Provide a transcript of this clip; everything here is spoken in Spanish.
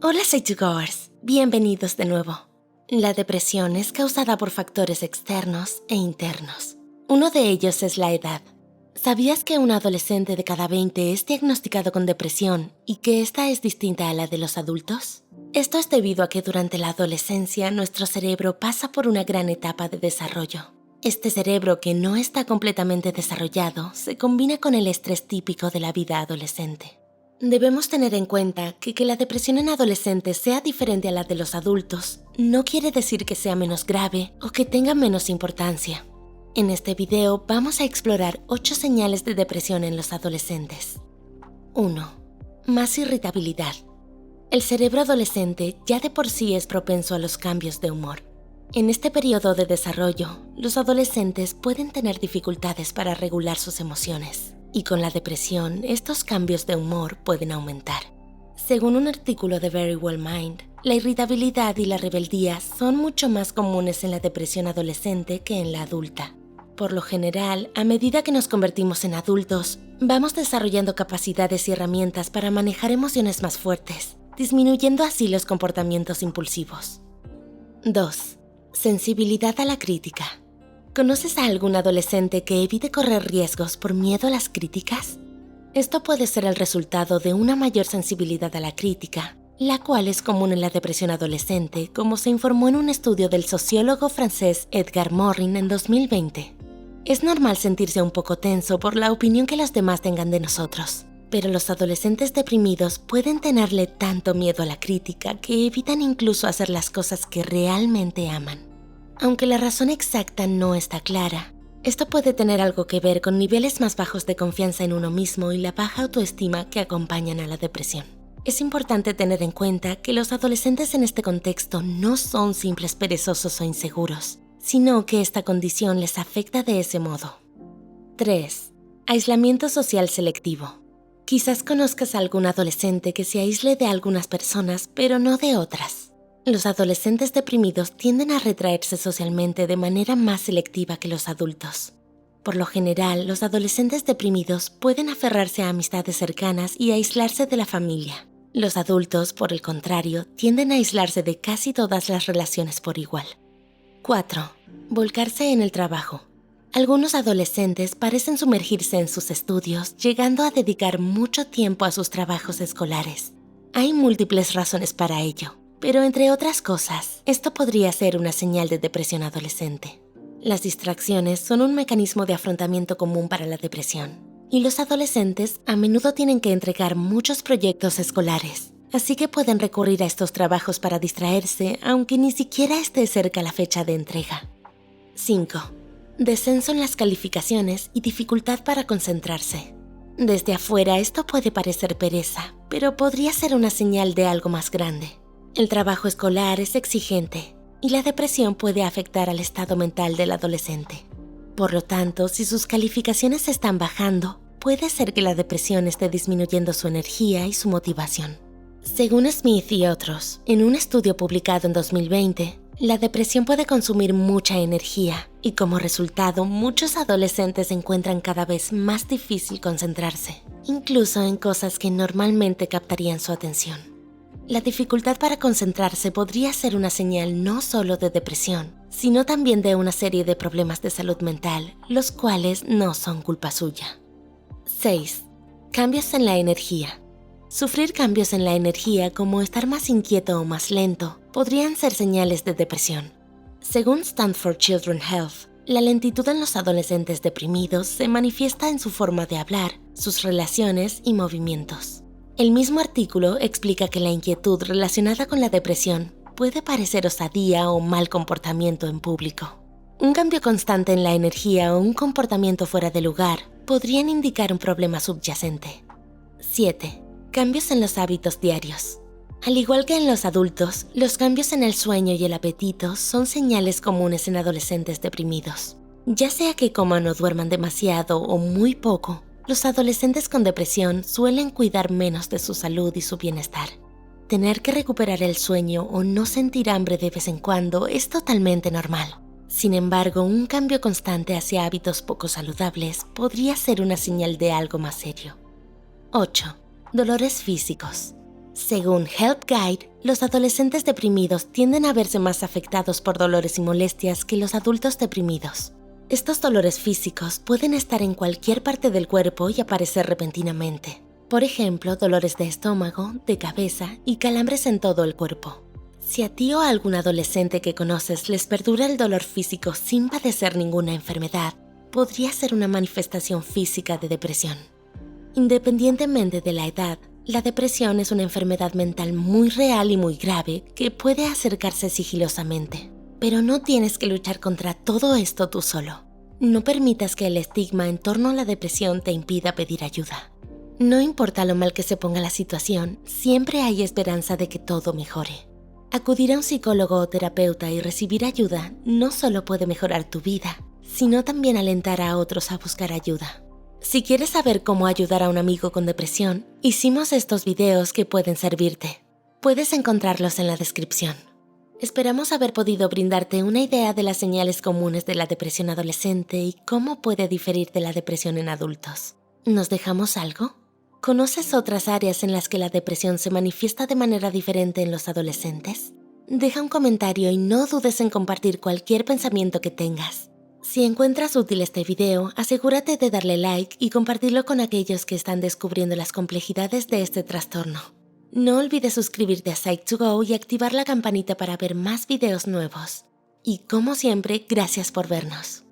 Hola Sage2Goers, bienvenidos de nuevo. La depresión es causada por factores externos e internos. Uno de ellos es la edad. ¿Sabías que un adolescente de cada 20 es diagnosticado con depresión y que esta es distinta a la de los adultos? Esto es debido a que durante la adolescencia nuestro cerebro pasa por una gran etapa de desarrollo. Este cerebro que no está completamente desarrollado se combina con el estrés típico de la vida adolescente. Debemos tener en cuenta que la depresión en adolescentes sea diferente a la de los adultos no quiere decir que sea menos grave o que tenga menos importancia. En este video vamos a explorar 8 señales de depresión en los adolescentes. 1. Más irritabilidad. El cerebro adolescente ya de por sí es propenso a los cambios de humor. En este periodo de desarrollo, los adolescentes pueden tener dificultades para regular sus emociones. Y con la depresión, estos cambios de humor pueden aumentar. Según un artículo de Very Well Mind, la irritabilidad y la rebeldía son mucho más comunes en la depresión adolescente que en la adulta. Por lo general, a medida que nos convertimos en adultos, vamos desarrollando capacidades y herramientas para manejar emociones más fuertes, disminuyendo así los comportamientos impulsivos. 2. Sensibilidad a la crítica. ¿Conoces a algún adolescente que evite correr riesgos por miedo a las críticas? Esto puede ser el resultado de una mayor sensibilidad a la crítica, la cual es común en la depresión adolescente, como se informó en un estudio del sociólogo francés Edgar Morin en 2020. Es normal sentirse un poco tenso por la opinión que los demás tengan de nosotros, pero los adolescentes deprimidos pueden tenerle tanto miedo a la crítica que evitan incluso hacer las cosas que realmente aman. Aunque la razón exacta no está clara, esto puede tener algo que ver con niveles más bajos de confianza en uno mismo y la baja autoestima que acompañan a la depresión. Es importante tener en cuenta que los adolescentes en este contexto no son simples perezosos o inseguros, sino que esta condición les afecta de ese modo. 3. Aislamiento social selectivo. Quizás conozcas a algún adolescente que se aísle de algunas personas, pero no de otras. Los adolescentes deprimidos tienden a retraerse socialmente de manera más selectiva que los adultos. Por lo general, los adolescentes deprimidos pueden aferrarse a amistades cercanas y aislarse de la familia. Los adultos, por el contrario, tienden a aislarse de casi todas las relaciones por igual. 4. Volcarse en el trabajo. Algunos adolescentes parecen sumergirse en sus estudios, llegando a dedicar mucho tiempo a sus trabajos escolares. Hay múltiples razones para ello. Pero entre otras cosas, esto podría ser una señal de depresión adolescente. Las distracciones son un mecanismo de afrontamiento común para la depresión, y los adolescentes a menudo tienen que entregar muchos proyectos escolares, así que pueden recurrir a estos trabajos para distraerse, aunque ni siquiera esté cerca la fecha de entrega. 5. Descenso en las calificaciones y dificultad para concentrarse. Desde afuera esto puede parecer pereza, pero podría ser una señal de algo más grande. El trabajo escolar es exigente y la depresión puede afectar al estado mental del adolescente. Por lo tanto, si sus calificaciones están bajando, puede ser que la depresión esté disminuyendo su energía y su motivación. Según Smith y otros, en un estudio publicado en 2020, la depresión puede consumir mucha energía y como resultado, muchos adolescentes encuentran cada vez más difícil concentrarse, incluso en cosas que normalmente captarían su atención. La dificultad para concentrarse podría ser una señal no solo de depresión, sino también de una serie de problemas de salud mental, los cuales no son culpa suya. 6. Cambios en la energía. Sufrir cambios en la energía como estar más inquieto o más lento podrían ser señales de depresión. Según Stanford Children's Health, la lentitud en los adolescentes deprimidos se manifiesta en su forma de hablar, sus relaciones y movimientos. El mismo artículo explica que la inquietud relacionada con la depresión puede parecer osadía o mal comportamiento en público. Un cambio constante en la energía o un comportamiento fuera de lugar podrían indicar un problema subyacente. 7. Cambios en los hábitos diarios. Al igual que en los adultos, los cambios en el sueño y el apetito son señales comunes en adolescentes deprimidos. Ya sea que coman o duerman demasiado o muy poco, los adolescentes con depresión suelen cuidar menos de su salud y su bienestar. Tener que recuperar el sueño o no sentir hambre de vez en cuando es totalmente normal. Sin embargo, un cambio constante hacia hábitos poco saludables podría ser una señal de algo más serio. 8. Dolores físicos. Según Help Guide, los adolescentes deprimidos tienden a verse más afectados por dolores y molestias que los adultos deprimidos. Estos dolores físicos pueden estar en cualquier parte del cuerpo y aparecer repentinamente. Por ejemplo, dolores de estómago, de cabeza y calambres en todo el cuerpo. Si a ti o a algún adolescente que conoces les perdura el dolor físico sin padecer ninguna enfermedad, podría ser una manifestación física de depresión. Independientemente de la edad, la depresión es una enfermedad mental muy real y muy grave que puede acercarse sigilosamente. Pero no tienes que luchar contra todo esto tú solo. No permitas que el estigma en torno a la depresión te impida pedir ayuda. No importa lo mal que se ponga la situación, siempre hay esperanza de que todo mejore. Acudir a un psicólogo o terapeuta y recibir ayuda no solo puede mejorar tu vida, sino también alentar a otros a buscar ayuda. Si quieres saber cómo ayudar a un amigo con depresión, hicimos estos videos que pueden servirte. Puedes encontrarlos en la descripción. Esperamos haber podido brindarte una idea de las señales comunes de la depresión adolescente y cómo puede diferir de la depresión en adultos. ¿Nos dejamos algo? ¿Conoces otras áreas en las que la depresión se manifiesta de manera diferente en los adolescentes? Deja un comentario y no dudes en compartir cualquier pensamiento que tengas. Si encuentras útil este video, asegúrate de darle like y compartirlo con aquellos que están descubriendo las complejidades de este trastorno. No olvides suscribirte a Psych2Go y activar la campanita para ver más videos nuevos. Y como siempre, gracias por vernos.